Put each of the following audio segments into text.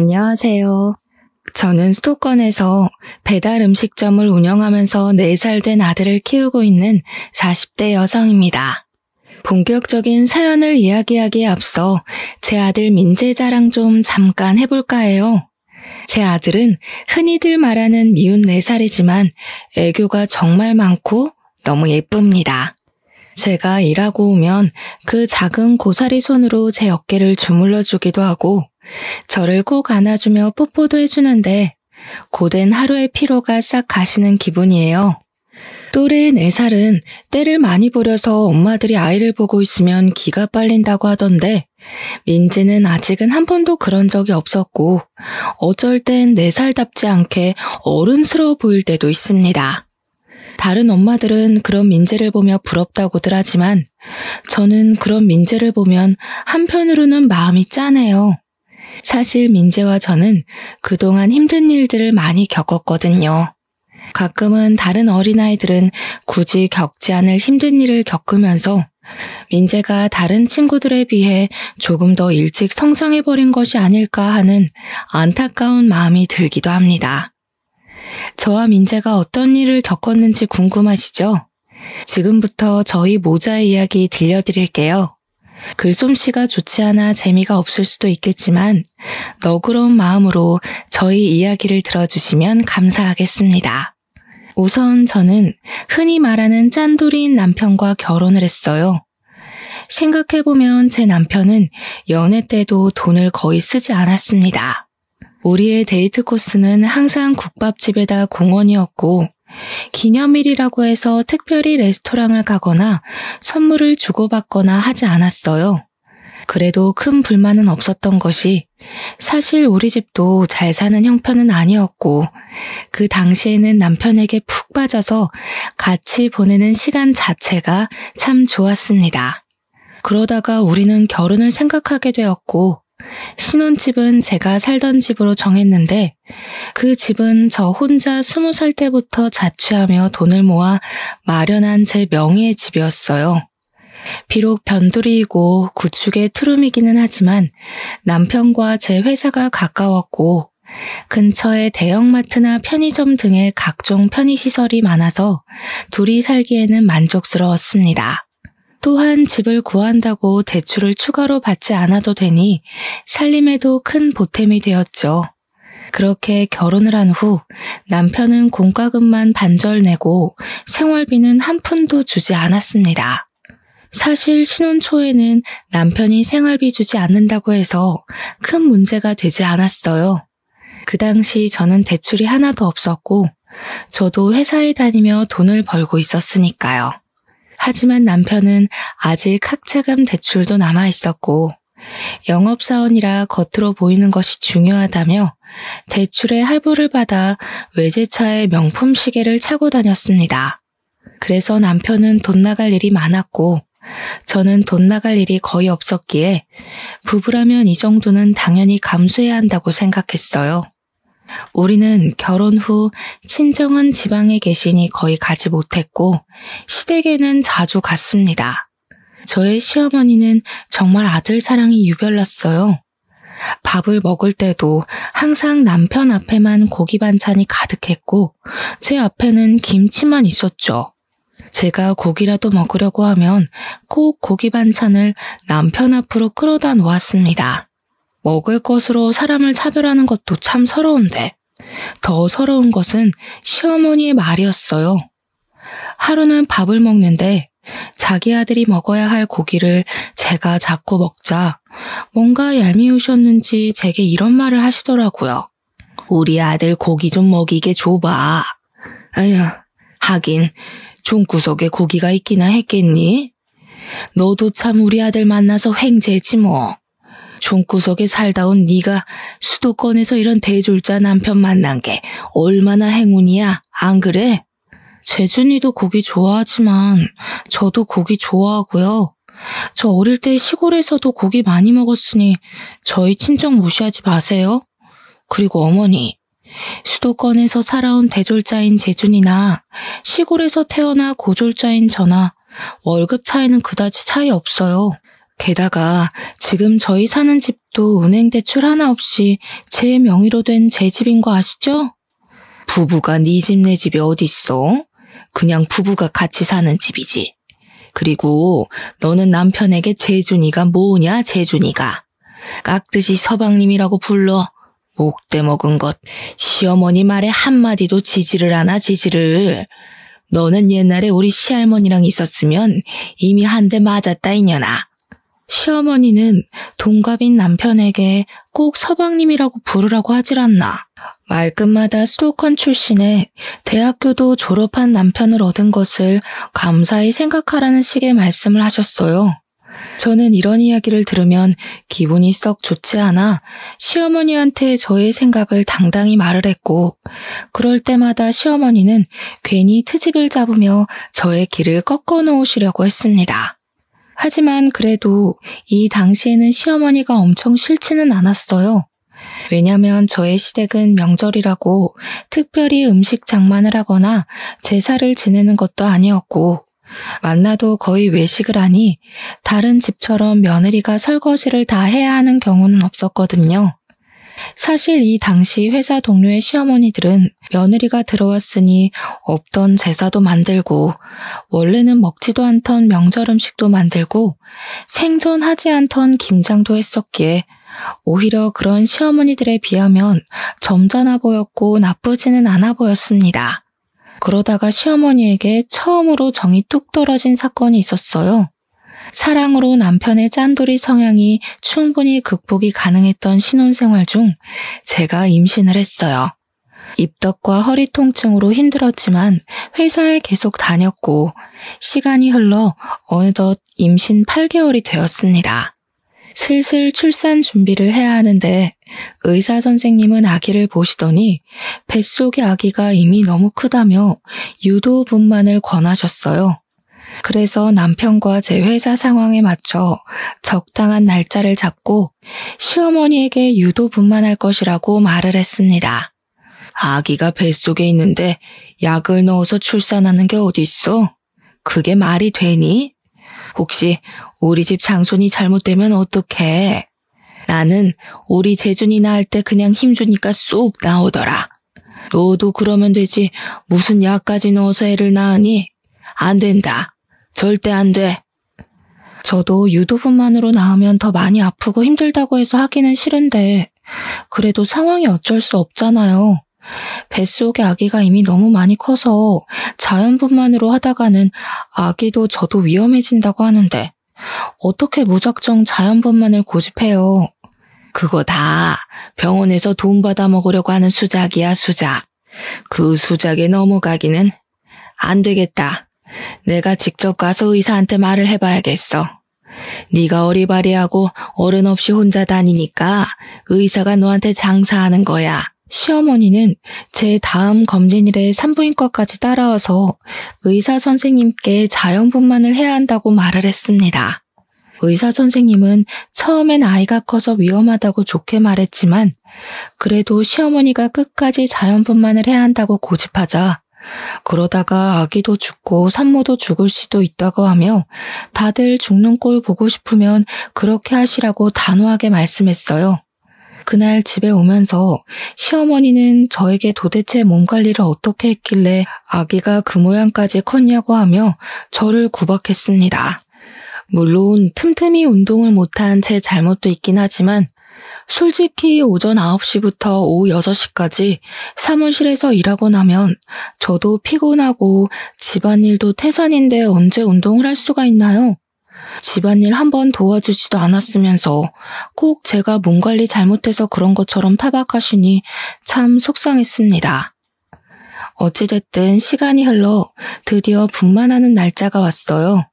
안녕하세요. 저는 수도권에서 배달 음식점을 운영하면서 4살 된 아들을 키우고 있는 40대 여성입니다. 본격적인 사연을 이야기하기에 앞서 제 아들 민재 자랑 좀 잠깐 해볼까 해요. 제 아들은 흔히들 말하는 미운 4살이지만 애교가 정말 많고 너무 예쁩니다. 제가 일하고 오면 그 작은 고사리 손으로 제 어깨를 주물러 주기도 하고 저를 꼭 안아주며 뽀뽀도 해주는데 고된 하루의 피로가 싹 가시는 기분이에요. 또래 4살은 때를 많이 부려서 엄마들이 아이를 보고 있으면 기가 빨린다고 하던데 민지는 아직은 한 번도 그런 적이 없었고 어쩔 땐 4살답지 않게 어른스러워 보일 때도 있습니다. 다른 엄마들은 그런 민재를 보며 부럽다고들 하지만 저는 그런 민재를 보면 한편으로는 마음이 짠해요. 사실 민재와 저는 그동안 힘든 일들을 많이 겪었거든요. 가끔은 다른 어린아이들은 굳이 겪지 않을 힘든 일을 겪으면서 민재가 다른 친구들에 비해 조금 더 일찍 성장해버린 것이 아닐까 하는 안타까운 마음이 들기도 합니다. 저와 민재가 어떤 일을 겪었는지 궁금하시죠? 지금부터 저희 모자의 이야기 들려드릴게요. 글솜씨가 좋지 않아 재미가 없을 수도 있겠지만 너그러운 마음으로 저희 이야기를 들어주시면 감사하겠습니다. 우선 저는 흔히 말하는 짠돌이인 남편과 결혼을 했어요. 생각해보면 제 남편은 연애 때도 돈을 거의 쓰지 않았습니다. 우리의 데이트 코스는 항상 국밥집에다 공원이었고 기념일이라고 해서 특별히 레스토랑을 가거나 선물을 주고받거나 하지 않았어요. 그래도 큰 불만은 없었던 것이 사실 우리 집도 잘 사는 형편은 아니었고 그 당시에는 남편에게 푹 빠져서 같이 보내는 시간 자체가 참 좋았습니다. 그러다가 우리는 결혼을 생각하게 되었고 신혼집은 제가 살던 집으로 정했는데 그 집은 저 혼자 20살 때부터 자취하며 돈을 모아 마련한 제 명의의 집이었어요. 비록 변두리이고 구축의 투룸이기는 하지만 남편과 제 회사가 가까웠고 근처에 대형마트나 편의점 등의 각종 편의시설이 많아서 둘이 살기에는 만족스러웠습니다. 또한 집을 구한다고 대출을 추가로 받지 않아도 되니 살림에도 큰 보탬이 되었죠. 그렇게 결혼을 한 후 남편은 공과금만 반절 내고 생활비는 한 푼도 주지 않았습니다. 사실 신혼 초에는 남편이 생활비 주지 않는다고 해서 큰 문제가 되지 않았어요. 그 당시 저는 대출이 하나도 없었고 저도 회사에 다니며 돈을 벌고 있었으니까요. 하지만 남편은 아직 학자금 대출도 남아 있었고 영업사원이라 겉으로 보이는 것이 중요하다며 대출에 할부를 받아 외제차에 명품 시계를 차고 다녔습니다. 그래서 남편은 돈 나갈 일이 많았고 저는 돈 나갈 일이 거의 없었기에 부부라면 이 정도는 당연히 감수해야 한다고 생각했어요. 우리는 결혼 후 친정은 지방에 계시니 거의 가지 못했고 시댁에는 자주 갔습니다. 저의 시어머니는 정말 아들 사랑이 유별났어요. 밥을 먹을 때도 항상 남편 앞에만 고기 반찬이 가득했고 제 앞에는 김치만 있었죠. 제가 고기라도 먹으려고 하면 꼭 고기 반찬을 남편 앞으로 끌어다 놓았습니다. 먹을 것으로 사람을 차별하는 것도 참 서러운데 더 서러운 것은 시어머니의 말이었어요. 하루는 밥을 먹는데 자기 아들이 먹어야 할 고기를 제가 자꾸 먹자 뭔가 얄미우셨는지 제게 이런 말을 하시더라고요. 우리 아들 고기 좀 먹이게 줘봐. 아휴, 하긴 종구석에 고기가 있기나 했겠니? 너도 참 우리 아들 만나서 횡재지 뭐. 종구석에 살다 온 네가 수도권에서 이런 대졸자 남편 만난 게 얼마나 행운이야, 안 그래? 재준이도 고기 좋아하지만 저도 고기 좋아하고요. 저 어릴 때 시골에서도 고기 많이 먹었으니 저희 친정 무시하지 마세요. 그리고 어머니, 수도권에서 살아온 대졸자인 재준이나 시골에서 태어나 고졸자인 저나 월급 차이는 그다지 차이 없어요. 게다가 지금 저희 사는 집 집도 은행 대출 하나 없이 제 명의로 된 제 집인 거 아시죠? 부부가 네 집 내 집이 어딨어? 그냥 부부가 같이 사는 집이지. 그리고 너는 남편에게 재준이가 뭐냐, 재준이가. 깍듯이 서방님이라고 불러. 목대 먹은 것. 시어머니 말에 한마디도 지지를 하나, 지지를. 너는 옛날에 우리 시할머니랑 있었으면 이미 한 대 맞았다, 이년아. 시어머니는 동갑인 남편에게 꼭 서방님이라고 부르라고 하질 않나. 말끝마다 수도권 출신에 대학교도 졸업한 남편을 얻은 것을 감사히 생각하라는 식의 말씀을 하셨어요. 저는 이런 이야기를 들으면 기분이 썩 좋지 않아 시어머니한테 저의 생각을 당당히 말을 했고, 그럴 때마다 시어머니는 괜히 트집을 잡으며 저의 길을 꺾어 놓으시려고 했습니다. 하지만 그래도 이 당시에는 시어머니가 엄청 싫지는 않았어요. 왜냐면 저의 시댁은 명절이라고 특별히 음식 장만을 하거나 제사를 지내는 것도 아니었고, 만나도 거의 외식을 하니 다른 집처럼 며느리가 설거지를 다 해야 하는 경우는 없었거든요. 사실 이 당시 회사 동료의 시어머니들은 며느리가 들어왔으니 없던 제사도 만들고, 원래는 먹지도 않던 명절 음식도 만들고, 생전하지 않던 김장도 했었기에 오히려 그런 시어머니들에 비하면 점잖아 보였고 나쁘지는 않아 보였습니다. 그러다가 시어머니에게 처음으로 정이 뚝 떨어진 사건이 있었어요. 사랑으로 남편의 짠돌이 성향이 충분히 극복이 가능했던 신혼생활 중 제가 임신을 했어요. 입덧과 허리 통증으로 힘들었지만 회사에 계속 다녔고, 시간이 흘러 어느덧 임신 8개월이 되었습니다. 슬슬 출산 준비를 해야 하는데 의사 선생님은 아기를 보시더니 뱃속의 아기가 이미 너무 크다며 유도 분만을 권하셨어요. 그래서 남편과 제 회사 상황에 맞춰 적당한 날짜를 잡고 시어머니에게 유도 분만할 것이라고 말을 했습니다. 아기가 뱃속에 있는데 약을 넣어서 출산하는 게 어딨어? 그게 말이 되니? 혹시 우리 집 장손이 잘못되면 어떡해? 나는 우리 재준이 낳을 때 그냥 힘주니까 쏙 나오더라. 너도 그러면 되지 무슨 약까지 넣어서 애를 낳으니? 안 된다. 절대 안 돼. 저도 유도분만으로 낳으면 더 많이 아프고 힘들다고 해서 하기는 싫은데 그래도 상황이 어쩔 수 없잖아요. 뱃속의 아기가 이미 너무 많이 커서 자연분만으로 하다가는 아기도 저도 위험해진다고 하는데 어떻게 무작정 자연분만을 고집해요. 그거 다 병원에서 돈 받아 먹으려고 하는 수작이야, 수작. 그 수작에 넘어가기는 안 되겠다. 내가 직접 가서 의사한테 말을 해봐야겠어. 네가 어리바리하고 어른 없이 혼자 다니니까 의사가 너한테 장사하는 거야. 시어머니는 제 다음 검진일에 산부인과까지 따라와서 의사 선생님께 자연분만을 해야 한다고 말을 했습니다. 의사 선생님은 처음엔 아이가 커서 위험하다고 좋게 말했지만 그래도 시어머니가 끝까지 자연분만을 해야 한다고 고집하자 그러다가 아기도 죽고 산모도 죽을 수도 있다고 하며 다들 죽는 꼴 보고 싶으면 그렇게 하시라고 단호하게 말씀했어요. 그날 집에 오면서 시어머니는 저에게 도대체 몸 관리를 어떻게 했길래 아기가 그 모양까지 컸냐고 하며 저를 구박했습니다. 물론 틈틈이 운동을 못한 제 잘못도 있긴 하지만 솔직히 오전 9시부터 오후 6시까지 사무실에서 일하고 나면 저도 피곤하고 집안일도 태산인데 언제 운동을 할 수가 있나요? 집안일 한 번 도와주지도 않았으면서 꼭 제가 몸 관리 잘못해서 그런 것처럼 타박하시니 참 속상했습니다. 어찌됐든 시간이 흘러 드디어 분만하는 날짜가 왔어요.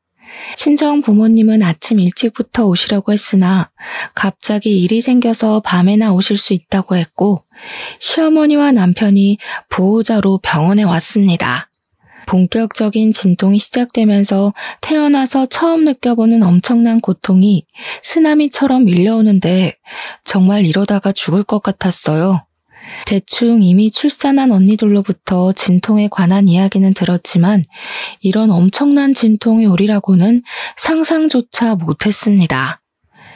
친정 부모님은 아침 일찍부터 오시려고 했으나 갑자기 일이 생겨서 밤에나 오실 수 있다고 했고 시어머니와 남편이 보호자로 병원에 왔습니다. 본격적인 진통이 시작되면서 태어나서 처음 느껴보는 엄청난 고통이 쓰나미처럼 밀려오는데 정말 이러다가 죽을 것 같았어요. 대충 이미 출산한 언니들로부터 진통에 관한 이야기는 들었지만 이런 엄청난 진통이 오리라고는 상상조차 못했습니다.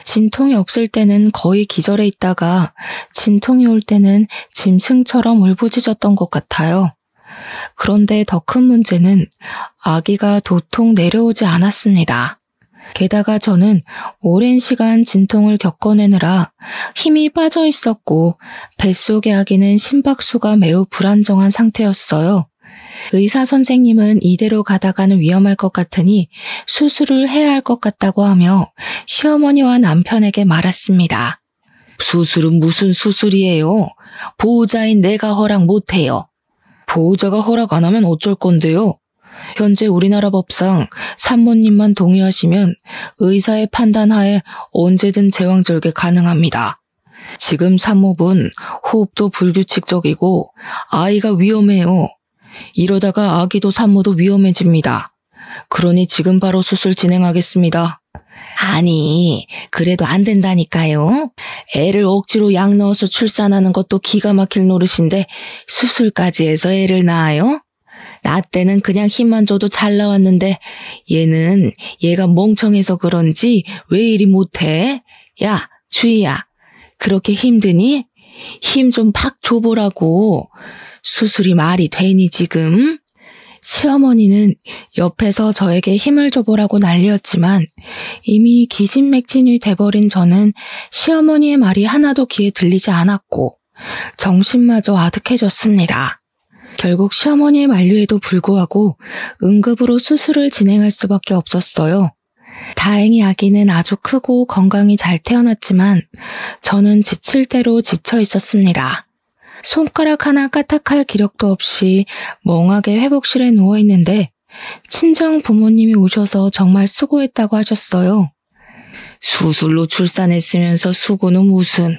진통이 없을 때는 거의 기절해 있다가 진통이 올 때는 짐승처럼 울부짖었던 것 같아요. 그런데 더 큰 문제는 아기가 도통 내려오지 않았습니다. 게다가 저는 오랜 시간 진통을 겪어내느라 힘이 빠져 있었고 뱃속의 아기는 심박수가 매우 불안정한 상태였어요. 의사 선생님은 이대로 가다가는 위험할 것 같으니 수술을 해야 할 것 같다고 하며 시어머니와 남편에게 말했습니다. 수술은 무슨 수술이에요? 보호자인 내가 허락 못해요. 보호자가 허락 안 하면 어쩔 건데요? 현재 우리나라 법상 산모님만 동의하시면 의사의 판단하에 언제든 제왕절개 가능합니다. 지금 산모분 호흡도 불규칙적이고 아이가 위험해요. 이러다가 아기도 산모도 위험해집니다. 그러니 지금 바로 수술 진행하겠습니다. 아니, 그래도 안 된다니까요. 애를 억지로 약 넣어서 출산하는 것도 기가 막힐 노릇인데 수술까지 해서 애를 낳아요? 나 때는 그냥 힘만 줘도 잘 나왔는데 얘가 멍청해서 그런지 왜 이리 못해? 야, 주희야, 그렇게 힘드니? 힘 좀 팍 줘보라고. 수술이 말이 되니 지금? 시어머니는 옆에서 저에게 힘을 줘보라고 난리였지만 이미 기진맥진이 돼버린 저는 시어머니의 말이 하나도 귀에 들리지 않았고 정신마저 아득해졌습니다. 결국 시어머니의 만류에도 불구하고 응급으로 수술을 진행할 수밖에 없었어요. 다행히 아기는 아주 크고 건강히 잘 태어났지만 저는 지칠 대로 지쳐 있었습니다. 손가락 하나 까딱할 기력도 없이 멍하게 회복실에 누워있는데 친정 부모님이 오셔서 정말 수고했다고 하셨어요. 수술로 출산했으면서 수고는 무슨.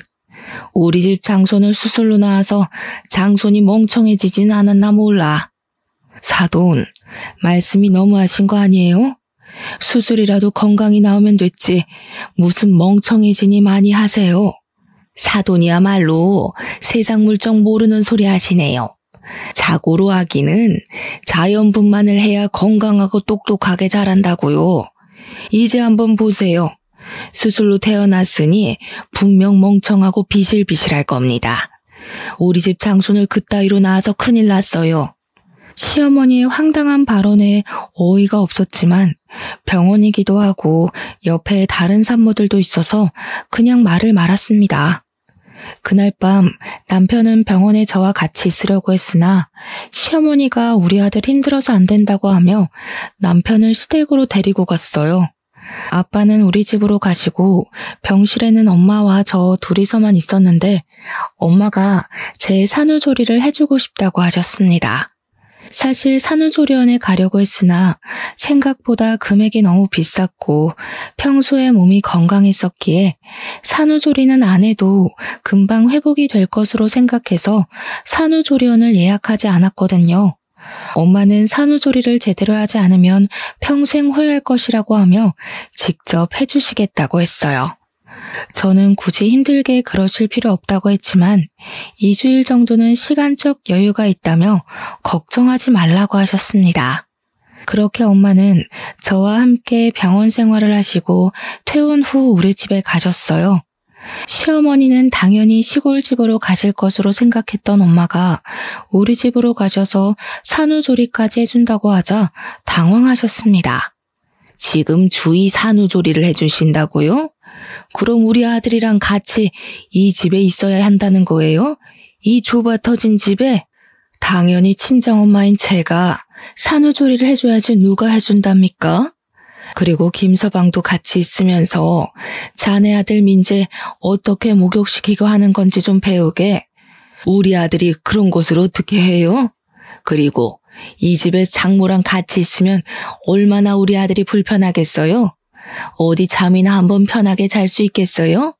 우리 집 장손을 수술로 낳아서 장손이 멍청해지진 않았나 몰라. 사돈, 말씀이 너무하신 거 아니에요? 수술이라도 건강히 나오면 됐지 무슨 멍청해지니 많이 하세요. 사돈이야말로 세상 물정 모르는 소리 하시네요. 자고로 아기는 자연분만을 해야 건강하고 똑똑하게 자란다고요. 이제 한번 보세요. 수술로 태어났으니 분명 멍청하고 비실비실할 겁니다. 우리 집 장손을 그따위로 낳아서 큰일 났어요. 시어머니의 황당한 발언에 어이가 없었지만 병원이기도 하고 옆에 다른 산모들도 있어서 그냥 말을 말았습니다. 그날 밤 남편은 병원에 저와 같이 있으려고 했으나 시어머니가 우리 아들 힘들어서 안 된다고 하며 남편을 시댁으로 데리고 갔어요. 아빠는 우리 집으로 가시고 병실에는 엄마와 저 둘이서만 있었는데 엄마가 제 산후조리를 해주고 싶다고 하셨습니다. 사실 산후조리원에 가려고 했으나 생각보다 금액이 너무 비쌌고 평소에 몸이 건강했었기에 산후조리는 안 해도 금방 회복이 될 것으로 생각해서 산후조리원을 예약하지 않았거든요. 엄마는 산후조리를 제대로 하지 않으면 평생 후회할 것이라고 하며 직접 해주시겠다고 했어요. 저는 굳이 힘들게 그러실 필요 없다고 했지만 2주일 정도는 시간적 여유가 있다며 걱정하지 말라고 하셨습니다. 그렇게 엄마는 저와 함께 병원 생활을 하시고 퇴원 후 우리 집에 가셨어요. 시어머니는 당연히 시골집으로 가실 것으로 생각했던 엄마가 우리 집으로 가셔서 산후조리까지 해준다고 하자 당황하셨습니다. 지금 주의 산후조리를 해주신다고요? 그럼 우리 아들이랑 같이 이 집에 있어야 한다는 거예요? 이 좁아 터진 집에? 당연히 친정엄마인 제가 산후조리를 해줘야지 누가 해준답니까? 그리고 김서방도 같이 있으면서 자네 아들 민재 어떻게 목욕시키고 하는 건지 좀 배우게. 우리 아들이 그런 것을 어떻게 해요? 그리고 이 집에 장모랑 같이 있으면 얼마나 우리 아들이 불편하겠어요? 어디 잠이나 한번 편하게 잘 수 있겠어요?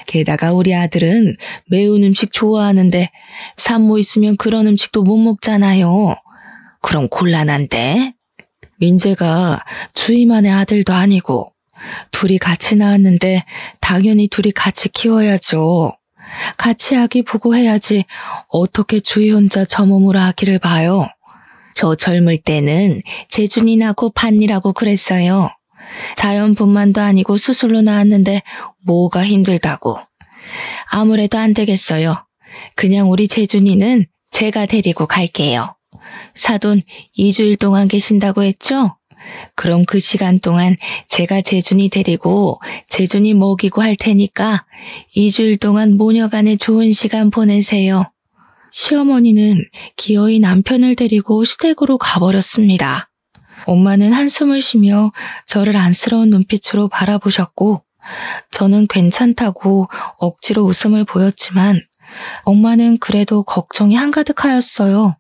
게다가 우리 아들은 매운 음식 좋아하는데 산모 있으면 그런 음식도 못 먹잖아요. 그럼 곤란한데? 민재가 주임만의 아들도 아니고 둘이 같이 낳았는데 당연히 둘이 같이 키워야죠. 같이 아기 보고 해야지 어떻게 주희 혼자 저 몸으로 아기를 봐요. 저 젊을 때는 재준이 낳고 판이라고 그랬어요. 자연분만도 아니고 수술로 나왔는데 뭐가 힘들다고. 아무래도 안 되겠어요. 그냥 우리 재준이는 제가 데리고 갈게요. 사돈 2주일 동안 계신다고 했죠? 그럼 그 시간 동안 제가 재준이 데리고 재준이 먹이고 할 테니까 2주일 동안 모녀간에 좋은 시간 보내세요. 시어머니는 기어이 남편을 데리고 시댁으로 가버렸습니다. 엄마는 한숨을 쉬며 저를 안쓰러운 눈빛으로 바라보셨고 저는 괜찮다고 억지로 웃음을 보였지만 엄마는 그래도 걱정이 한가득하였어요.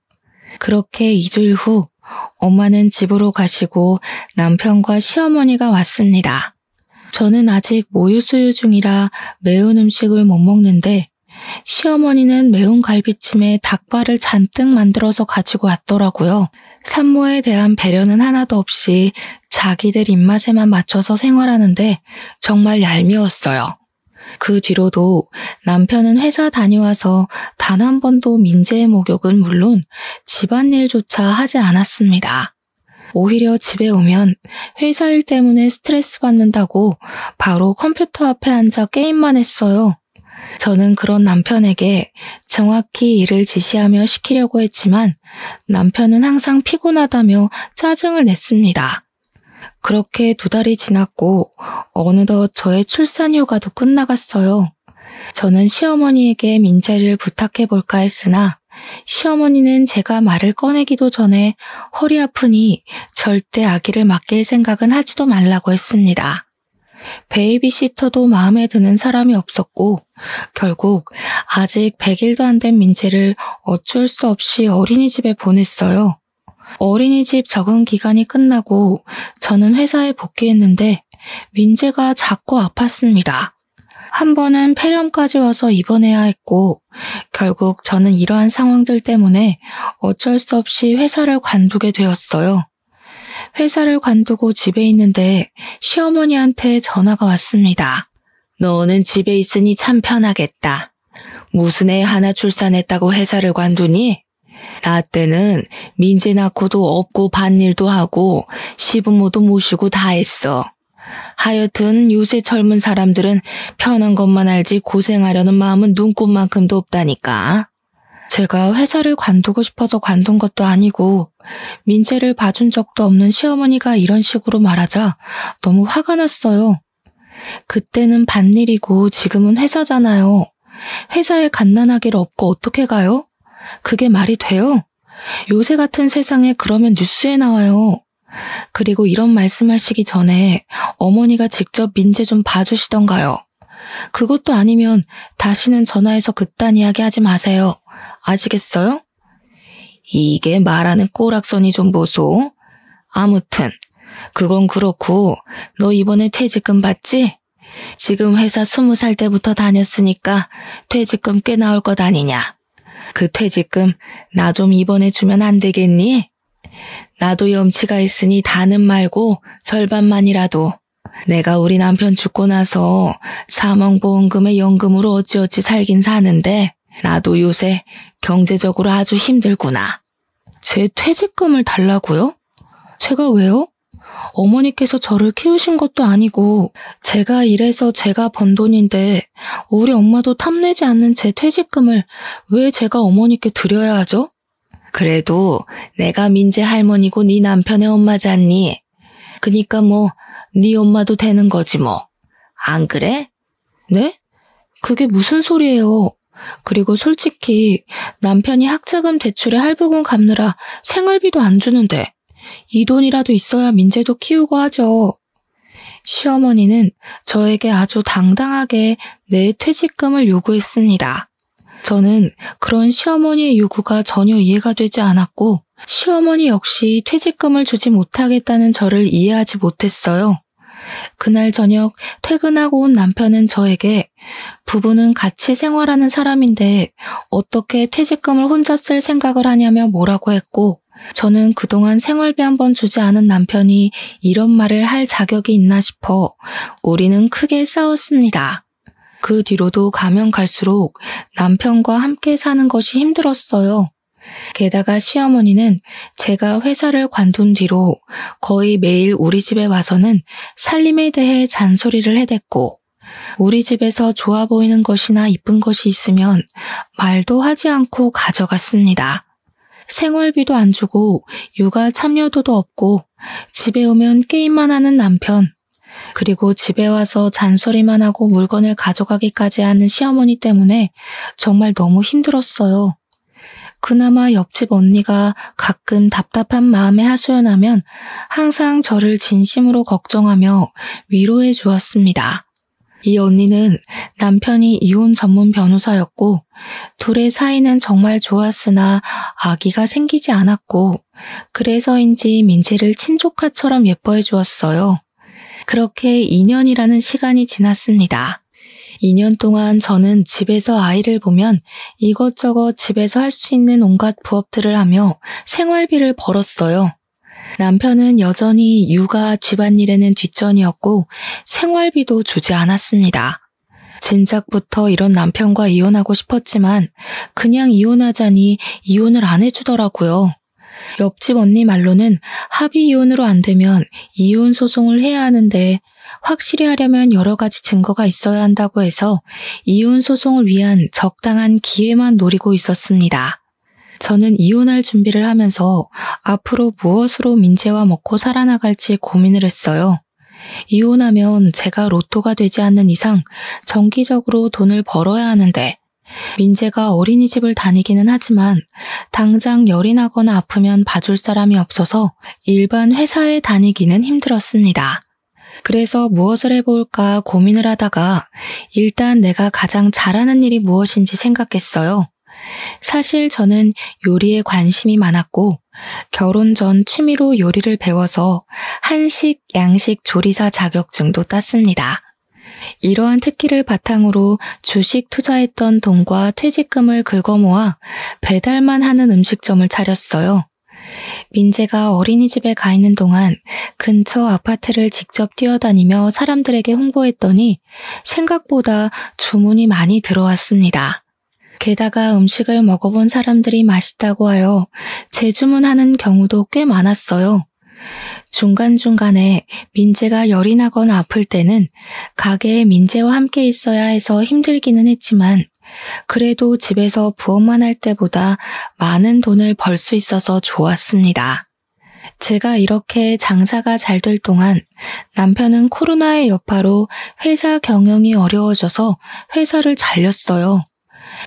그렇게 2주일 후 엄마는 집으로 가시고 남편과 시어머니가 왔습니다. 저는 아직 모유수유 중이라 매운 음식을 못 먹는데 시어머니는 매운 갈비찜에 닭발을 잔뜩 만들어서 가지고 왔더라고요. 산모에 대한 배려는 하나도 없이 자기들 입맛에만 맞춰서 생활하는데 정말 얄미웠어요. 그 뒤로도 남편은 회사 다녀와서 단 한 번도 민재의 목욕은 물론 집안일조차 하지 않았습니다. 오히려 집에 오면 회사 일 때문에 스트레스 받는다고 바로 컴퓨터 앞에 앉아 게임만 했어요. 저는 그런 남편에게 정확히 일을 지시하며 시키려고 했지만 남편은 항상 피곤하다며 짜증을 냈습니다. 그렇게 2달이 지났고 어느덧 저의 출산 휴가도 끝나갔어요. 저는 시어머니에게 민재를 부탁해볼까 했으나 시어머니는 제가 말을 꺼내기도 전에 허리 아프니 절대 아기를 맡길 생각은 하지도 말라고 했습니다. 베이비시터도 마음에 드는 사람이 없었고 결국 아직 100일도 안 된 민재를 어쩔 수 없이 어린이집에 보냈어요. 어린이집 적응 기간이 끝나고 저는 회사에 복귀했는데 민재가 자꾸 아팠습니다. 한 번은 폐렴까지 와서 입원해야 했고 결국 저는 이러한 상황들 때문에 어쩔 수 없이 회사를 관두게 되었어요. 회사를 관두고 집에 있는데 시어머니한테 전화가 왔습니다. 너는 집에 있으니 참 편하겠다. 무슨 애 하나 출산했다고 회사를 관두니? 나 때는 민재 낳고도 업고 밭일도 하고 시부모도 모시고 다 했어. 하여튼 요새 젊은 사람들은 편한 것만 알지 고생하려는 마음은 눈꼽만큼도 없다니까. 제가 회사를 관두고 싶어서 관둔 것도 아니고 민재를 봐준 적도 없는 시어머니가 이런 식으로 말하자 너무 화가 났어요. 그때는 밭일이고 지금은 회사잖아요. 회사에 갓난아기를 업고 어떻게 가요? 그게 말이 돼요? 요새 같은 세상에 그러면 뉴스에 나와요. 그리고 이런 말씀하시기 전에 어머니가 직접 민재 좀 봐주시던가요. 그것도 아니면 다시는 전화해서 그딴 이야기 하지 마세요. 아시겠어요? 이게 말하는 꼬락선이 좀 보소. 아무튼 그건 그렇고 너 이번에 퇴직금 받지? 지금 회사 20살 때부터 다녔으니까 퇴직금 꽤 나올 것 아니냐. 그 퇴직금 나 좀 이번에 주면 안 되겠니? 나도 염치가 있으니 다는 말고 절반만이라도. 내가 우리 남편 죽고 나서 사망보험금에 연금으로 어찌어찌 살긴 사는데 나도 요새 경제적으로 아주 힘들구나. 제 퇴직금을 달라고요? 제가 왜요? 어머니께서 저를 키우신 것도 아니고 제가 일해서 제가 번 돈인데 우리 엄마도 탐내지 않는 제 퇴직금을 왜 제가 어머니께 드려야 하죠? 그래도 내가 민재 할머니고 네 남편의 엄마잖니. 그니까 뭐 네 엄마도 되는 거지 뭐. 안 그래? 네? 그게 무슨 소리예요? 그리고 솔직히 남편이 학자금 대출에 할부금 갚느라 생활비도 안 주는데 이 돈이라도 있어야 민재도 키우고 하죠. 시어머니는 저에게 아주 당당하게 내 퇴직금을 요구했습니다. 저는 그런 시어머니의 요구가 전혀 이해가 되지 않았고 시어머니 역시 퇴직금을 주지 못하겠다는 저를 이해하지 못했어요. 그날 저녁 퇴근하고 온 남편은 저에게 부부는 같이 생활하는 사람인데 어떻게 퇴직금을 혼자 쓸 생각을 하냐며 뭐라고 했고 저는 그동안 생활비 한 번 주지 않은 남편이 이런 말을 할 자격이 있나 싶어 우리는 크게 싸웠습니다. 그 뒤로도 가면 갈수록 남편과 함께 사는 것이 힘들었어요. 게다가 시어머니는 제가 회사를 관둔 뒤로 거의 매일 우리 집에 와서는 살림에 대해 잔소리를 해댔고, 우리 집에서 좋아 보이는 것이나 이쁜 것이 있으면 말도 하지 않고 가져갔습니다. 생활비도 안 주고 육아 참여도도 없고 집에 오면 게임만 하는 남편, 그리고 집에 와서 잔소리만 하고 물건을 가져가기까지 하는 시어머니 때문에 정말 너무 힘들었어요. 그나마 옆집 언니가 가끔 답답한 마음에 하소연하면 항상 저를 진심으로 걱정하며 위로해 주었습니다. 이 언니는 남편이 이혼 전문 변호사였고 둘의 사이는 정말 좋았으나 아기가 생기지 않았고 그래서인지 민지를 친조카처럼 예뻐해 주었어요. 그렇게 2년이라는 시간이 지났습니다. 2년 동안 저는 집에서 아이를 보면 이것저것 집에서 할 수 있는 온갖 부업들을 하며 생활비를 벌었어요. 남편은 여전히 육아, 집안일에는 뒷전이었고 생활비도 주지 않았습니다. 진작부터 이런 남편과 이혼하고 싶었지만 그냥 이혼하자니 이혼을 안 해주더라고요. 옆집 언니 말로는 합의 이혼으로 안 되면 이혼 소송을 해야 하는데 확실히 하려면 여러 가지 증거가 있어야 한다고 해서 이혼 소송을 위한 적당한 기회만 노리고 있었습니다. 저는 이혼할 준비를 하면서 앞으로 무엇으로 민재와 먹고 살아나갈지 고민을 했어요. 이혼하면 제가 로또가 되지 않는 이상 정기적으로 돈을 벌어야 하는데 민재가 어린이집을 다니기는 하지만 당장 열이 나거나 아프면 봐줄 사람이 없어서 일반 회사에 다니기는 힘들었습니다. 그래서 무엇을 해볼까 고민을 하다가 일단 내가 가장 잘하는 일이 무엇인지 생각했어요. 사실 저는 요리에 관심이 많았고 결혼 전 취미로 요리를 배워서 한식, 양식 조리사 자격증도 땄습니다. 이러한 특기를 바탕으로 주식 투자했던 돈과 퇴직금을 긁어모아 배달만 하는 음식점을 차렸어요. 민재가 어린이집에 가 있는 동안 근처 아파트를 직접 뛰어다니며 사람들에게 홍보했더니 생각보다 주문이 많이 들어왔습니다. 게다가 음식을 먹어본 사람들이 맛있다고 하여 재주문하는 경우도 꽤 많았어요. 중간중간에 민재가 열이 나거나 아플 때는 가게에 민재와 함께 있어야 해서 힘들기는 했지만 그래도 집에서 부업만 할 때보다 많은 돈을 벌 수 있어서 좋았습니다. 제가 이렇게 장사가 잘 될 동안 남편은 코로나의 여파로 회사 경영이 어려워져서 회사를 잘렸어요.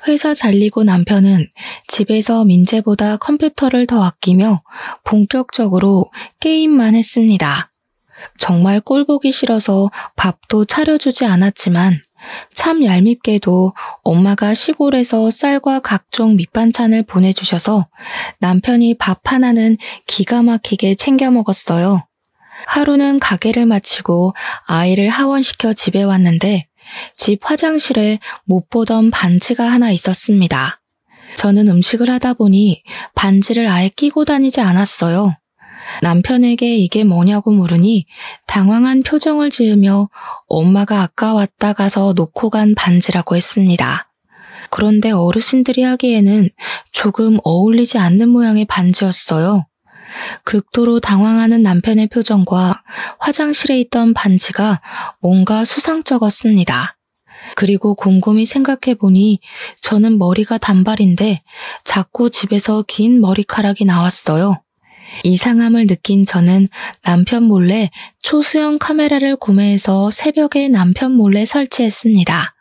회사 잘리고 남편은 집에서 민재보다 컴퓨터를 더 아끼며 본격적으로 게임만 했습니다. 정말 꼴보기 싫어서 밥도 차려주지 않았지만 참 얄밉게도 엄마가 시골에서 쌀과 각종 밑반찬을 보내주셔서 남편이 밥 하나는 기가 막히게 챙겨 먹었어요. 하루는 가게를 마치고 아이를 하원시켜 집에 왔는데 집 화장실에 못 보던 반지가 하나 있었습니다. 저는 음식을 하다 보니 반지를 아예 끼고 다니지 않았어요. 남편에게 이게 뭐냐고 물으니 당황한 표정을 지으며 엄마가 아까 왔다 가서 놓고 간 반지라고 했습니다. 그런데 어르신들이 하기에는 조금 어울리지 않는 모양의 반지였어요. 극도로 당황하는 남편의 표정과 화장실에 있던 반지가 뭔가 수상쩍었습니다. 그리고 곰곰이 생각해보니 저는 머리가 단발인데 자꾸 집에서 긴 머리카락이 나왔어요. 이상함을 느낀 저는 남편 몰래 초소형 카메라를 구매해서 새벽에 남편 몰래 설치했습니다.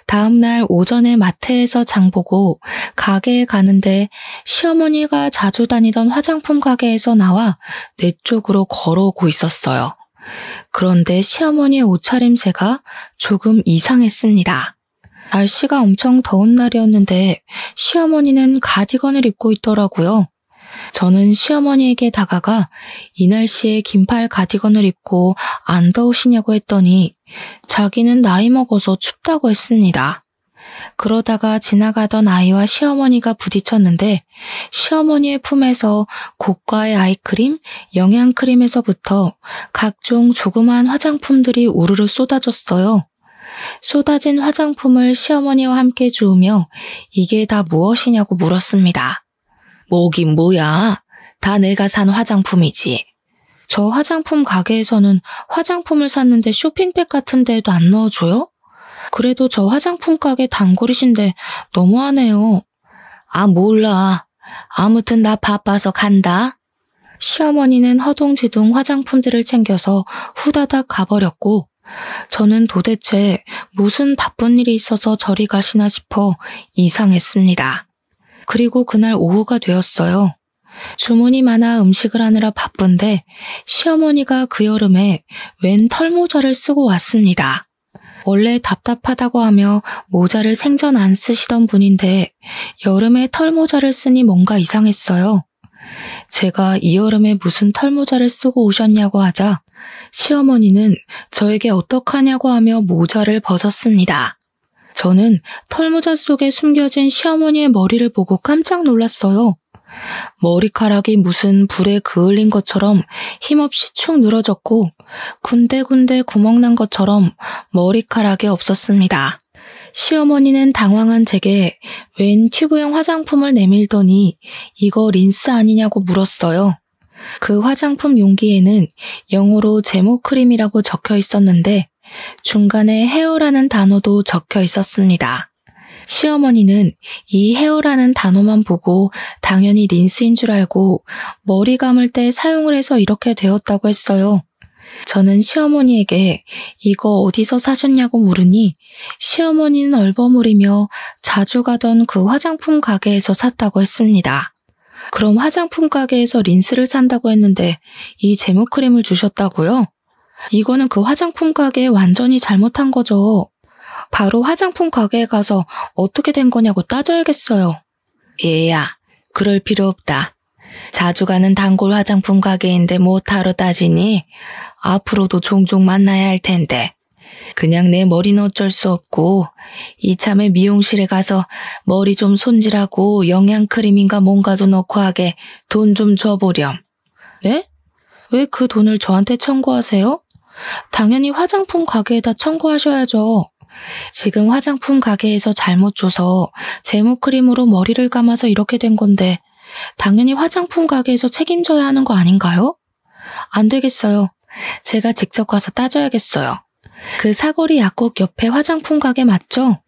다음날 오전에 마트에서 장보고 가게에 가는데 시어머니가 자주 다니던 화장품 가게에서 나와 내 쪽으로 걸어오고 있었어요. 그런데 시어머니의 옷차림새가 조금 이상했습니다. 날씨가 엄청 더운 날이었는데 시어머니는 가디건을 입고 있더라고요. 저는 시어머니에게 다가가 이 날씨에 긴팔 가디건을 입고 안 더우시냐고 했더니 자기는 나이 먹어서 춥다고 했습니다. 그러다가 지나가던 아이와 시어머니가 부딪혔는데 시어머니의 품에서 고가의 아이크림, 영양크림에서부터 각종 조그만 화장품들이 우르르 쏟아졌어요. 쏟아진 화장품을 시어머니와 함께 주우며 이게 다 무엇이냐고 물었습니다. 뭐긴 뭐야. 다 내가 산 화장품이지. 저 화장품 가게에서는 화장품을 샀는데 쇼핑백 같은 데에도 안 넣어줘요? 그래도 저 화장품 가게 단골이신데 너무하네요. 아, 몰라. 아무튼 나 바빠서 간다. 시어머니는 허둥지둥 화장품들을 챙겨서 후다닥 가버렸고 저는 도대체 무슨 바쁜 일이 있어서 저리 가시나 싶어 이상했습니다. 그리고 그날 오후가 되었어요. 주문이 많아 음식을 하느라 바쁜데 시어머니가 그 여름에 웬 털모자를 쓰고 왔습니다. 원래 답답하다고 하며 모자를 생전 안 쓰시던 분인데 여름에 털모자를 쓰니 뭔가 이상했어요. 제가 이 여름에 무슨 털모자를 쓰고 오셨냐고 하자 시어머니는 저에게 어떡하냐고 하며 모자를 벗었습니다. 저는 털모자 속에 숨겨진 시어머니의 머리를 보고 깜짝 놀랐어요. 머리카락이 무슨 불에 그을린 것처럼 힘없이 축 늘어졌고 군데군데 구멍난 것처럼 머리카락이 없었습니다. 시어머니는 당황한 제게 웬 튜브형 화장품을 내밀더니 이거 린스 아니냐고 물었어요. 그 화장품 용기에는 영어로 제모 크림이라고 적혀 있었는데 중간에 헤어라는 단어도 적혀 있었습니다. 시어머니는 이 헤어라는 단어만 보고 당연히 린스인 줄 알고 머리 감을 때 사용을 해서 이렇게 되었다고 했어요. 저는 시어머니에게 이거 어디서 사셨냐고 물으니 시어머니는 얼버무리며 자주 가던 그 화장품 가게에서 샀다고 했습니다. 그럼 화장품 가게에서 린스를 산다고 했는데 이 제모 크림을 주셨다고요? 이거는 그 화장품 가게에 완전히 잘못한 거죠. 바로 화장품 가게에 가서 어떻게 된 거냐고 따져야겠어요. 얘야, 그럴 필요 없다. 자주 가는 단골 화장품 가게인데 뭐하러 따지니? 앞으로도 종종 만나야 할 텐데. 그냥 내 머리는 어쩔 수 없고 이참에 미용실에 가서 머리 좀 손질하고 영양크림인가 뭔가도 넣고 하게 돈 좀 줘보렴. 네? 왜 그 돈을 저한테 청구하세요? 당연히 화장품 가게에다 청구하셔야죠. 지금 화장품 가게에서 잘못 줘서 제모크림으로 머리를 감아서 이렇게 된 건데 당연히 화장품 가게에서 책임져야 하는 거 아닌가요? 안 되겠어요. 제가 직접 가서 따져야겠어요. 그 사거리 약국 옆에 화장품 가게 맞죠?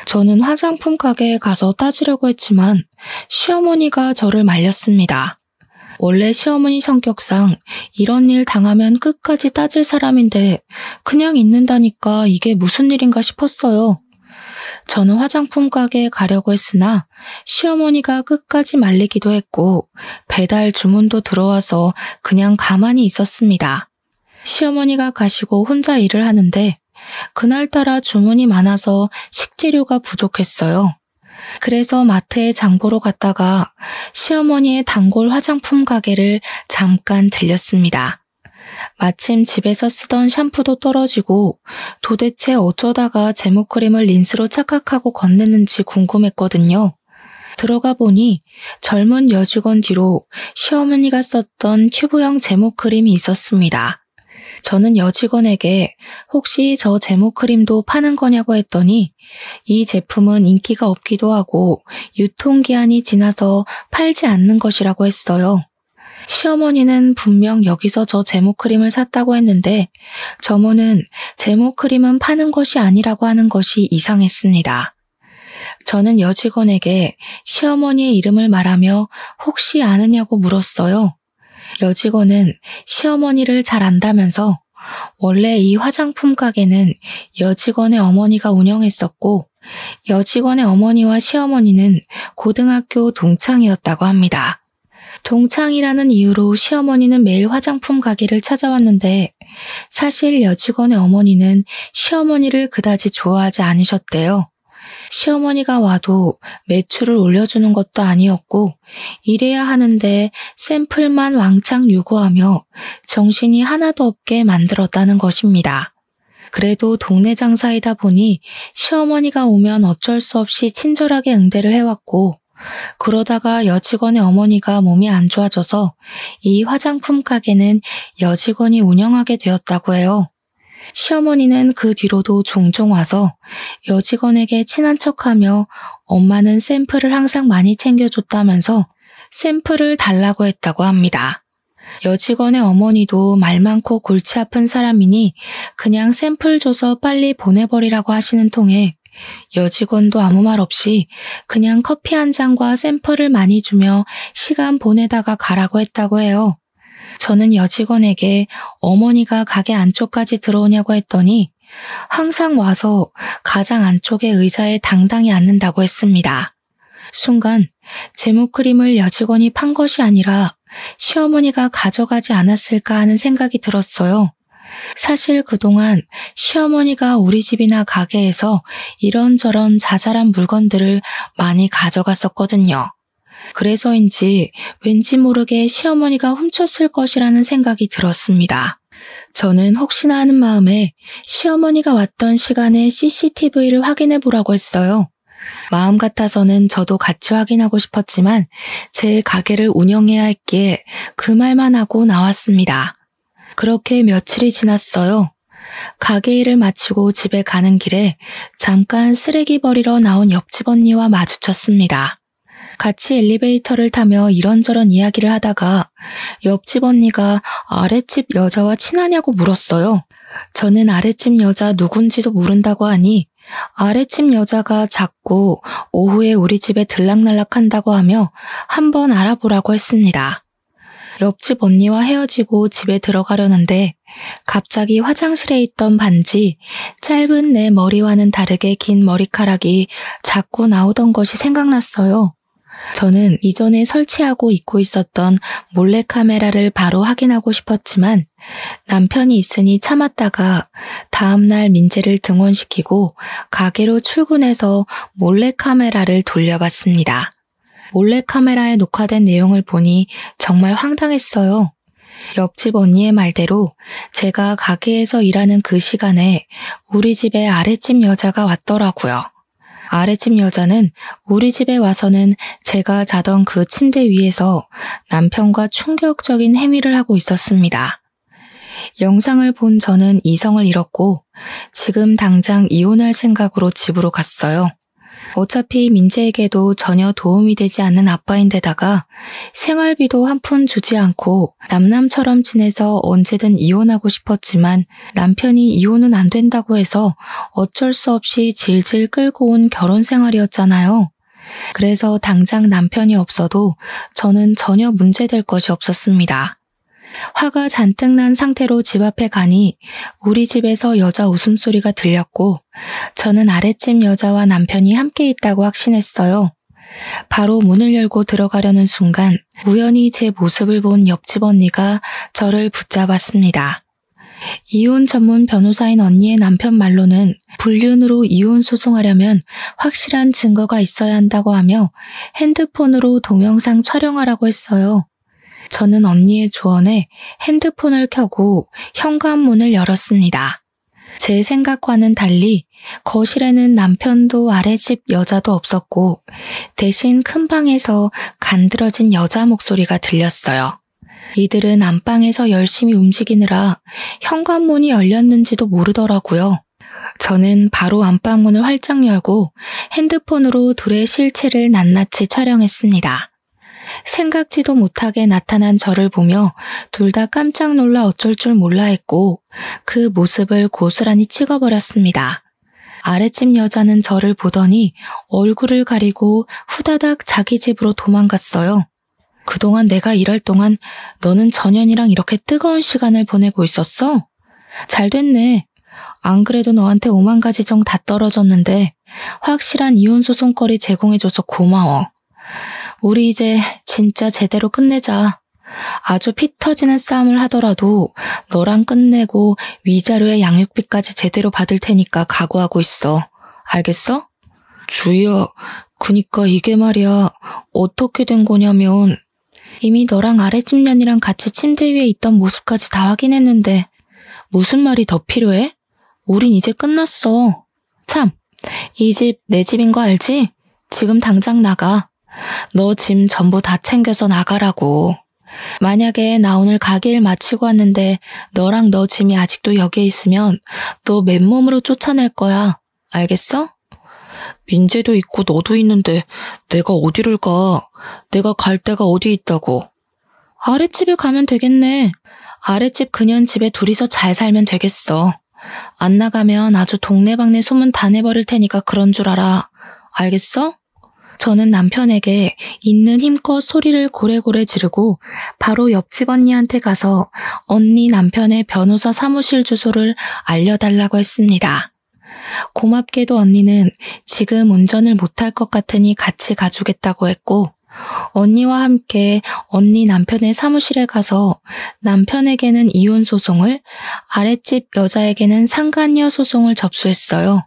저는 화장품 가게에 가서 따지려고 했지만 시어머니가 저를 말렸습니다. 원래 시어머니 성격상 이런 일 당하면 끝까지 따질 사람인데 그냥 있는다니까 이게 무슨 일인가 싶었어요. 저는 화장품 가게에 가려고 했으나 시어머니가 끝까지 말리기도 했고 배달 주문도 들어와서 그냥 가만히 있었습니다. 시어머니가 가시고 혼자 일을 하는데 그날따라 주문이 많아서 식재료가 부족했어요. 그래서 마트에 장 보러 갔다가 시어머니의 단골 화장품 가게를 잠깐 들렸습니다. 마침 집에서 쓰던 샴푸도 떨어지고 도대체 어쩌다가 제모크림을 린스로 착각하고 건넸는지 궁금했거든요. 들어가 보니 젊은 여직원 뒤로 시어머니가 썼던 튜브형 제모크림이 있었습니다. 저는 여직원에게 혹시 저 제모크림도 파는 거냐고 했더니 이 제품은 인기가 없기도 하고 유통기한이 지나서 팔지 않는 것이라고 했어요. 시어머니는 분명 여기서 저 제모크림을 샀다고 했는데 점원은 제모크림은 파는 것이 아니라고 하는 것이 이상했습니다. 저는 여직원에게 시어머니의 이름을 말하며 혹시 아느냐고 물었어요. 여직원은 시어머니를 잘 안다면서 원래 이 화장품 가게는 여직원의 어머니가 운영했었고 여직원의 어머니와 시어머니는 고등학교 동창이었다고 합니다. 동창이라는 이유로 시어머니는 매일 화장품 가게를 찾아왔는데 사실 여직원의 어머니는 시어머니를 그다지 좋아하지 않으셨대요. 시어머니가 와도 매출을 올려주는 것도 아니었고 이래야 하는데 샘플만 왕창 요구하며 정신이 하나도 없게 만들었다는 것입니다. 그래도 동네 장사이다 보니 시어머니가 오면 어쩔 수 없이 친절하게 응대를 해왔고 그러다가 여직원의 어머니가 몸이 안 좋아져서 이 화장품 가게는 여직원이 운영하게 되었다고 해요. 시어머니는 그 뒤로도 종종 와서 여직원에게 친한 척하며 엄마는 샘플을 항상 많이 챙겨줬다면서 샘플을 달라고 했다고 합니다. 여직원의 어머니도 말 많고 골치 아픈 사람이니 그냥 샘플 줘서 빨리 보내버리라고 하시는 통에 여직원도 아무 말 없이 그냥 커피 한 잔과 샘플을 많이 주며 시간 보내다가 가라고 했다고 해요. 저는 여직원에게 어머니가 가게 안쪽까지 들어오냐고 했더니 항상 와서 가장 안쪽의 의자에 당당히 앉는다고 했습니다. 순간 제모크림을 여직원이 판 것이 아니라 시어머니가 가져가지 않았을까 하는 생각이 들었어요. 사실 그동안 시어머니가 우리 집이나 가게에서 이런저런 자잘한 물건들을 많이 가져갔었거든요. 그래서인지 왠지 모르게 시어머니가 훔쳤을 것이라는 생각이 들었습니다. 저는 혹시나 하는 마음에 시어머니가 왔던 시간에 CCTV를 확인해 보라고 했어요. 마음 같아서는 저도 같이 확인하고 싶었지만 제 가게를 운영해야 했기에 그 말만 하고 나왔습니다. 그렇게 며칠이 지났어요. 가게 일을 마치고 집에 가는 길에 잠깐 쓰레기 버리러 나온 옆집 언니와 마주쳤습니다. 같이 엘리베이터를 타며 이런저런 이야기를 하다가 옆집 언니가 아랫집 여자와 친하냐고 물었어요. 저는 아랫집 여자 누군지도 모른다고 하니 아랫집 여자가 자꾸 오후에 우리 집에 들락날락 한다고 하며 한번 알아보라고 했습니다. 옆집 언니와 헤어지고 집에 들어가려는데 갑자기 화장실에 있던 반지, 짧은 내 머리와는 다르게 긴 머리카락이 자꾸 나오던 것이 생각났어요. 저는 이전에 설치하고 입고 있었던 몰래카메라를 바로 확인하고 싶었지만 남편이 있으니 참았다가 다음날 민재를 등원시키고 가게로 출근해서 몰래카메라를 돌려봤습니다. 몰래카메라에 녹화된 내용을 보니 정말 황당했어요. 옆집 언니의 말대로 제가 가게에서 일하는 그 시간에 우리 집에 아랫집 여자가 왔더라고요. 아랫집 여자는 우리 집에 와서는 제가 자던 그 침대 위에서 남편과 충격적인 행위를 하고 있었습니다. 영상을 본 저는 이성을 잃었고 지금 당장 이혼할 생각으로 집으로 갔어요. 어차피 민재에게도 전혀 도움이 되지 않는 아빠인데다가 생활비도 한 푼 주지 않고 남남처럼 지내서 언제든 이혼하고 싶었지만 남편이 이혼은 안 된다고 해서 어쩔 수 없이 질질 끌고 온 결혼 생활이었잖아요. 그래서 당장 남편이 없어도 저는 전혀 문제될 것이 없었습니다. 화가 잔뜩 난 상태로 집 앞에 가니 우리 집에서 여자 웃음소리가 들렸고 저는 아랫집 여자와 남편이 함께 있다고 확신했어요. 바로 문을 열고 들어가려는 순간 우연히 제 모습을 본 옆집 언니가 저를 붙잡았습니다. 이혼 전문 변호사인 언니의 남편 말로는 불륜으로 이혼 소송하려면 확실한 증거가 있어야 한다고 하며 핸드폰으로 동영상 촬영하라고 했어요. 저는 언니의 조언에 핸드폰을 켜고 현관문을 열었습니다. 제 생각과는 달리 거실에는 남편도 아랫집 여자도 없었고 대신 큰 방에서 간드러진 여자 목소리가 들렸어요. 이들은 안방에서 열심히 움직이느라 현관문이 열렸는지도 모르더라고요. 저는 바로 안방문을 활짝 열고 핸드폰으로 둘의 실체를 낱낱이 촬영했습니다. 생각지도 못하게 나타난 저를 보며 둘 다 깜짝 놀라 어쩔 줄 몰라 했고 그 모습을 고스란히 찍어버렸습니다. 아랫집 여자는 저를 보더니 얼굴을 가리고 후다닥 자기 집으로 도망갔어요. 그동안 내가 일할 동안 너는 전현이랑 이렇게 뜨거운 시간을 보내고 있었어? 잘 됐네. 안 그래도 너한테 5만 가지 정 다 떨어졌는데 확실한 이혼 소송거리 제공해줘서 고마워. 우리 이제 진짜 제대로 끝내자. 아주 피 터지는 싸움을 하더라도 너랑 끝내고 위자료에 양육비까지 제대로 받을 테니까 각오하고 있어. 알겠어? 주희야, 그니까 이게 말이야. 어떻게 된 거냐면 이미 너랑 아랫집 년이랑 같이 침대 위에 있던 모습까지 다 확인했는데 무슨 말이 더 필요해? 우린 이제 끝났어. 참, 이 집 내 집인 거 알지? 지금 당장 나가. 너 짐 전부 다 챙겨서 나가라고. 만약에 나 오늘 가게 일 마치고 왔는데 너랑 너 짐이 아직도 여기에 있으면 너 맨몸으로 쫓아낼 거야. 알겠어? 민재도 있고 너도 있는데 내가 어디를 가? 내가 갈 데가 어디 있다고? 아랫집에 가면 되겠네. 아랫집 그년 집에 둘이서 잘 살면 되겠어. 안 나가면 아주 동네방네 소문 다 내버릴 테니까 그런 줄 알아. 알겠어? 저는 남편에게 있는 힘껏 소리를 고래고래 지르고 바로 옆집 언니한테 가서 언니 남편의 변호사 사무실 주소를 알려달라고 했습니다. 고맙게도 언니는 지금 운전을 못할 것 같으니 같이 가주겠다고 했고, 언니와 함께 언니 남편의 사무실에 가서 남편에게는 이혼 소송을, 아랫집 여자에게는 상간녀 소송을 접수했어요.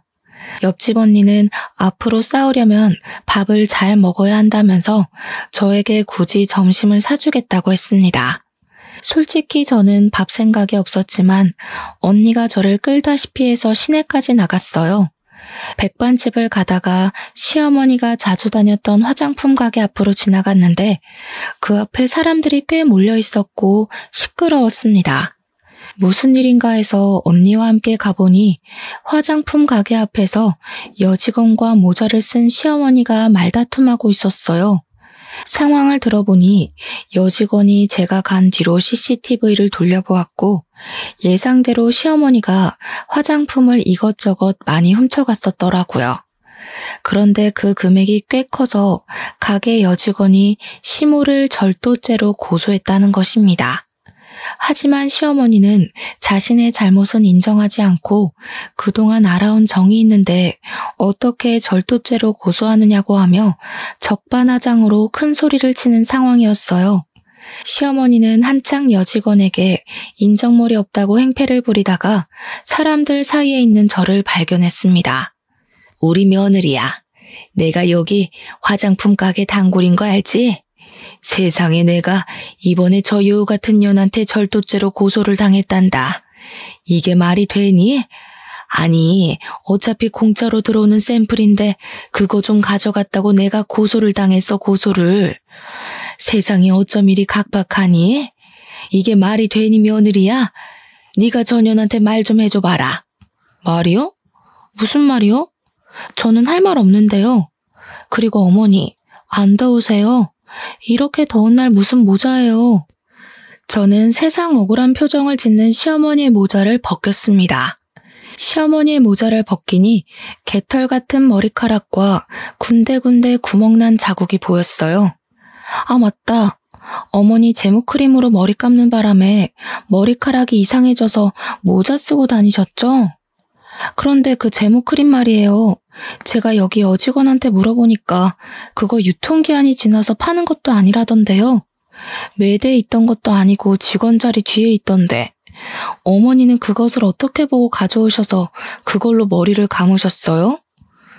옆집 언니는 앞으로 싸우려면 밥을 잘 먹어야 한다면서 저에게 굳이 점심을 사주겠다고 했습니다. 솔직히 저는 밥 생각이 없었지만 언니가 저를 끌다시피 해서 시내까지 나갔어요. 백반집을 가다가 시어머니가 자주 다녔던 화장품 가게 앞으로 지나갔는데 그 앞에 사람들이 꽤 몰려 있었고 시끄러웠습니다. 무슨 일인가 해서 언니와 함께 가보니 화장품 가게 앞에서 여직원과 모자를 쓴 시어머니가 말다툼하고 있었어요. 상황을 들어보니 여직원이 제가 간 뒤로 CCTV를 돌려보았고 예상대로 시어머니가 화장품을 이것저것 많이 훔쳐갔었더라고요. 그런데 그 금액이 꽤 커서 가게 여직원이 시모를 절도죄로 고소했다는 것입니다. 하지만 시어머니는 자신의 잘못은 인정하지 않고 그동안 알아온 정이 있는데 어떻게 절도죄로 고소하느냐고 하며 적반하장으로 큰 소리를 치는 상황이었어요. 시어머니는 한창 여직원에게 인정머리 없다고 행패를 부리다가 사람들 사이에 있는 저를 발견했습니다. 우리 며느리야. 내가 여기 화장품 가게 단골인 거 알지? 세상에 내가 이번에 저 여우 같은 년한테 절도죄로 고소를 당했단다. 이게 말이 되니? 아니, 어차피 공짜로 들어오는 샘플인데 그거 좀 가져갔다고 내가 고소를 당했어, 고소를. 세상이 어쩜 이리 각박하니? 이게 말이 되니 며느리야? 네가 저 년한테 말 좀 해줘봐라. 말이요? 무슨 말이요? 저는 할 말 없는데요. 그리고 어머니, 안 더우세요? 이렇게 더운 날 무슨 모자예요? 저는 세상 억울한 표정을 짓는 시어머니의 모자를 벗겼습니다. 시어머니의 모자를 벗기니 개털 같은 머리카락과 군데군데 구멍난 자국이 보였어요. 아, 맞다. 어머니 제모크림으로 머리 감는 바람에 머리카락이 이상해져서 모자 쓰고 다니셨죠? 그런데 그 제모크림 말이에요. 제가 여기 여직원한테 물어보니까 그거 유통기한이 지나서 파는 것도 아니라던데요. 매대에 있던 것도 아니고 직원 자리 뒤에 있던데 어머니는 그것을 어떻게 보고 가져오셔서 그걸로 머리를 감으셨어요?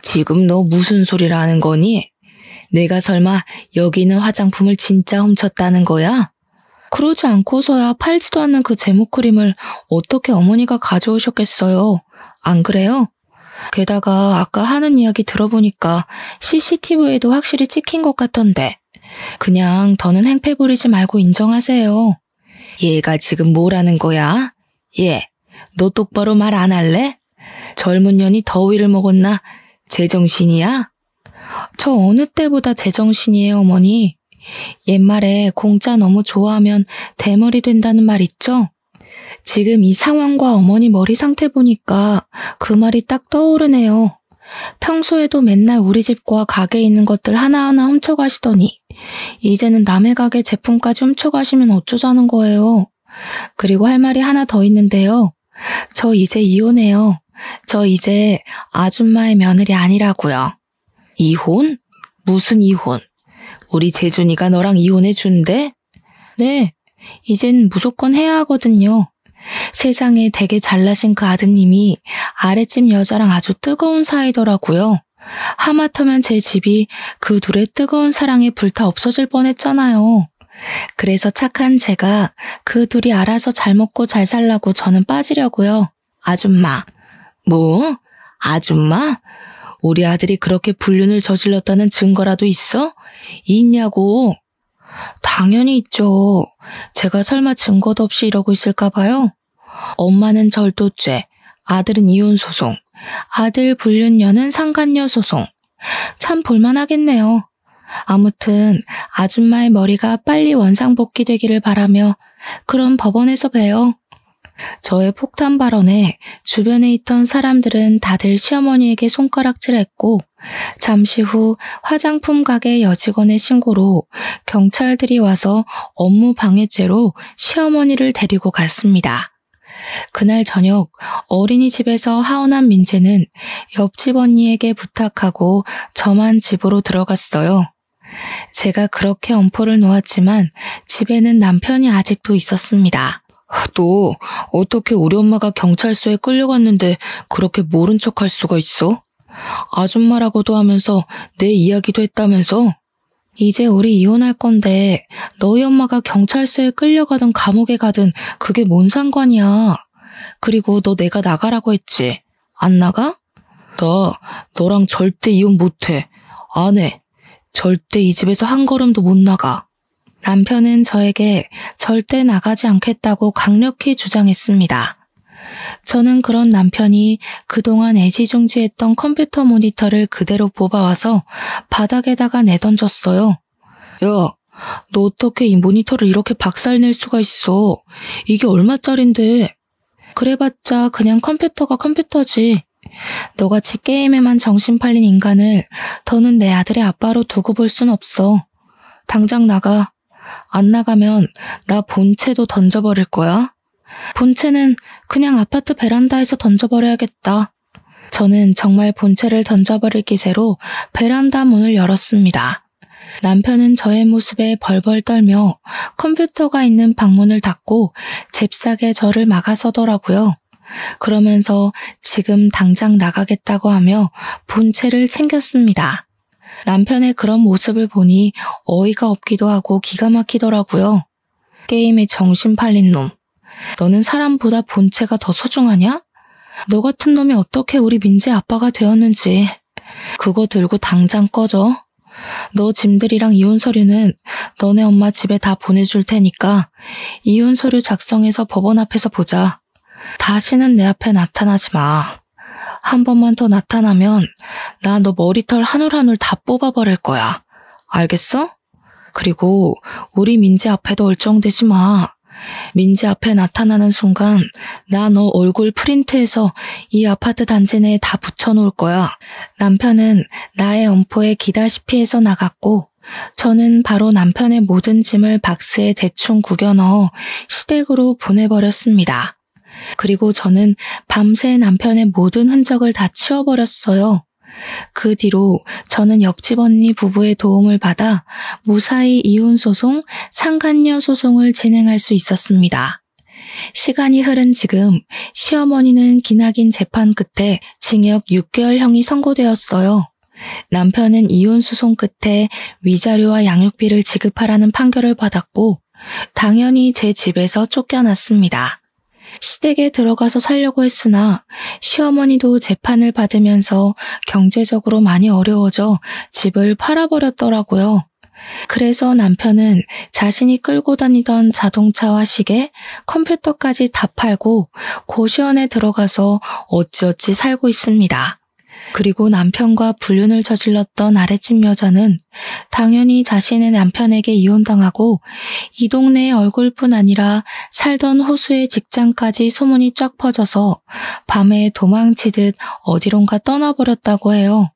지금 너 무슨 소리를 하는 거니? 내가 설마 여기 있는 화장품을 진짜 훔쳤다는 거야? 그러지 않고서야 팔지도 않는 그 제모크림을 어떻게 어머니가 가져오셨겠어요? 안 그래요? 게다가 아까 하는 이야기 들어보니까 CCTV에도 확실히 찍힌 것 같던데 그냥 더는 행패 부리지 말고 인정하세요. 얘가 지금 뭐라는 거야? 얘, 너 똑바로 말 안 할래? 젊은 년이 더위를 먹었나? 제정신이야? 저 어느 때보다 제정신이에요, 어머니. 옛말에 공짜 너무 좋아하면 대머리 된다는 말 있죠? 지금 이 상황과 어머니 머리 상태 보니까 그 말이 딱 떠오르네요. 평소에도 맨날 우리 집과 가게에 있는 것들 하나하나 훔쳐가시더니 이제는 남의 가게 제품까지 훔쳐가시면 어쩌자는 거예요. 그리고 할 말이 하나 더 있는데요. 저 이제 이혼해요. 저 이제 아줌마의 며느리 아니라고요. 이혼? 무슨 이혼? 우리 재준이가 너랑 이혼해 준대? 네, 이젠 무조건 해야 하거든요. 세상에 되게 잘나신 그 아드님이 아랫집 여자랑 아주 뜨거운 사이더라고요. 하마터면 제 집이 그 둘의 뜨거운 사랑에 불타 없어질 뻔했잖아요. 그래서 착한 제가 그 둘이 알아서 잘 먹고 잘 살라고 저는 빠지려고요. 아줌마. 뭐? 아줌마? 우리 아들이 그렇게 불륜을 저질렀다는 증거라도 있어? 있냐고. 당연히 있죠. 제가 설마 증거도 없이 이러고 있을까 봐요. 엄마는 절도죄, 아들은 이혼 소송, 아들 불륜 여는 상간녀 소송. 참 볼만하겠네요. 아무튼 아줌마의 머리가 빨리 원상복귀 되기를 바라며 그럼 법원에서 봬요. 저의 폭탄 발언에 주변에 있던 사람들은 다들 시어머니에게 손가락질했고 잠시 후 화장품 가게 여직원의 신고로 경찰들이 와서 업무 방해죄로 시어머니를 데리고 갔습니다. 그날 저녁 어린이집에서 하원한 민재는 옆집 언니에게 부탁하고 저만 집으로 들어갔어요. 제가 그렇게 엄포를 놓았지만 집에는 남편이 아직도 있었습니다. 너 어떻게 우리 엄마가 경찰서에 끌려갔는데 그렇게 모른 척할 수가 있어? 아줌마라고도 하면서 내 이야기도 했다면서? 이제 우리 이혼할 건데 너희 엄마가 경찰서에 끌려가든 감옥에 가든 그게 뭔 상관이야. 그리고 너 내가 나가라고 했지. 안 나가? 나 너랑 절대 이혼 못해. 안 해. 절대 이 집에서 한 걸음도 못 나가. 남편은 저에게 절대 나가지 않겠다고 강력히 주장했습니다. 저는 그런 남편이 그동안 애지중지했던 컴퓨터 모니터를 그대로 뽑아와서 바닥에다가 내던졌어요. 야, 너 어떻게 이 모니터를 이렇게 박살낼 수가 있어? 이게 얼마짜린데? 그래봤자 그냥 컴퓨터가 컴퓨터지. 너같이 게임에만 정신 팔린 인간을 더는 내 아들의 아빠로 두고 볼 순 없어. 당장 나가. 안 나가면 나 본체도 던져버릴 거야. 본체는 그냥 아파트 베란다에서 던져버려야겠다. 저는 정말 본체를 던져버릴 기세로 베란다 문을 열었습니다. 남편은 저의 모습에 벌벌 떨며 컴퓨터가 있는 방문을 닫고 잽싸게 저를 막아서더라고요. 그러면서 지금 당장 나가겠다고 하며 본체를 챙겼습니다. 남편의 그런 모습을 보니 어이가 없기도 하고 기가 막히더라고요. 게임에 정신 팔린 놈. 너는 사람보다 본체가 더 소중하냐? 너 같은 놈이 어떻게 우리 민재 아빠가 되었는지. 그거 들고 당장 꺼져. 너 짐들이랑 이혼 서류는 너네 엄마 집에 다 보내줄 테니까 이혼 서류 작성해서 법원 앞에서 보자. 다시는 내 앞에 나타나지 마. 한 번만 더 나타나면 나 너 머리털 한 올 한 올 다 뽑아버릴 거야. 알겠어? 그리고 우리 민재 앞에도 얼쩡대지 마. 민재 앞에 나타나는 순간 나 너 얼굴 프린트해서 이 아파트 단지 내에 다 붙여놓을 거야. 남편은 나의 엄포에 기다시피 해서 나갔고 저는 바로 남편의 모든 짐을 박스에 대충 구겨 넣어 시댁으로 보내버렸습니다. 그리고 저는 밤새 남편의 모든 흔적을 다 치워버렸어요. 그 뒤로 저는 옆집 언니 부부의 도움을 받아 무사히 이혼소송, 상간녀 소송을 진행할 수 있었습니다. 시간이 흐른 지금 시어머니는 기나긴 재판 끝에 징역 6개월형이 선고되었어요. 남편은 이혼소송 끝에 위자료와 양육비를 지급하라는 판결을 받았고 당연히 제 집에서 쫓겨났습니다. 시댁에 들어가서 살려고 했으나 시어머니도 재판을 받으면서 경제적으로 많이 어려워져 집을 팔아버렸더라고요. 그래서 남편은 자신이 끌고 다니던 자동차와 시계, 컴퓨터까지 다 팔고 고시원에 들어가서 어찌어찌 살고 있습니다. 그리고 남편과 불륜을 저질렀던 아랫집 여자는 당연히 자신의 남편에게 이혼당하고 이 동네의 얼굴뿐 아니라 살던 호수의 직장까지 소문이 쫙 퍼져서 밤에 도망치듯 어디론가 떠나버렸다고 해요.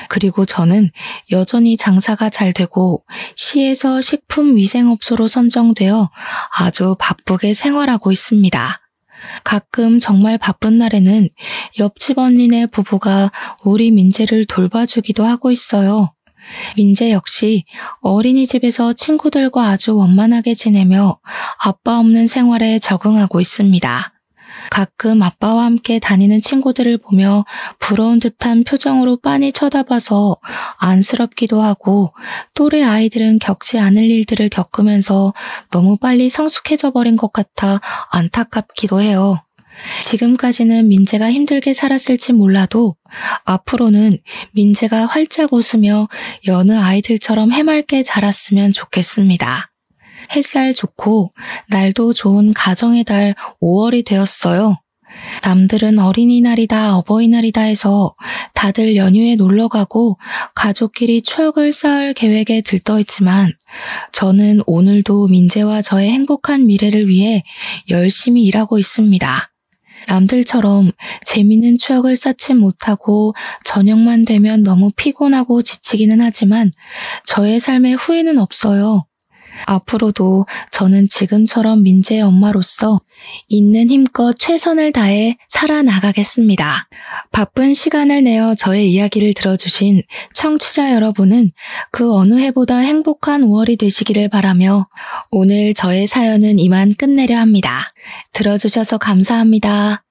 그리고 저는 여전히 장사가 잘 되고 시에서 식품위생업소로 선정되어 아주 바쁘게 생활하고 있습니다. 가끔 정말 바쁜 날에는 옆집 언니네 부부가 우리 민재를 돌봐주기도 하고 있어요. 민재 역시 어린이집에서 친구들과 아주 원만하게 지내며 아빠 없는 생활에 적응하고 있습니다. 가끔 아빠와 함께 다니는 친구들을 보며 부러운 듯한 표정으로 빤히 쳐다봐서 안쓰럽기도 하고 또래 아이들은 겪지 않을 일들을 겪으면서 너무 빨리 성숙해져 버린 것 같아 안타깝기도 해요. 지금까지는 민재가 힘들게 살았을지 몰라도 앞으로는 민재가 활짝 웃으며 여느 아이들처럼 해맑게 자랐으면 좋겠습니다. 햇살 좋고 날도 좋은 가정의 달 5월이 되었어요. 남들은 어린이날이다, 어버이날이다 해서 다들 연휴에 놀러 가고 가족끼리 추억을 쌓을 계획에 들떠있지만 저는 오늘도 민재와 저의 행복한 미래를 위해 열심히 일하고 있습니다. 남들처럼 재밌는 추억을 쌓지 못하고 저녁만 되면 너무 피곤하고 지치기는 하지만 저의 삶에 후회는 없어요. 앞으로도 저는 지금처럼 민재의 엄마로서 있는 힘껏 최선을 다해 살아나가겠습니다. 바쁜 시간을 내어 저의 이야기를 들어주신 청취자 여러분은 그 어느 해보다 행복한 5월이 되시기를 바라며 오늘 저의 사연은 이만 끝내려 합니다. 들어주셔서 감사합니다.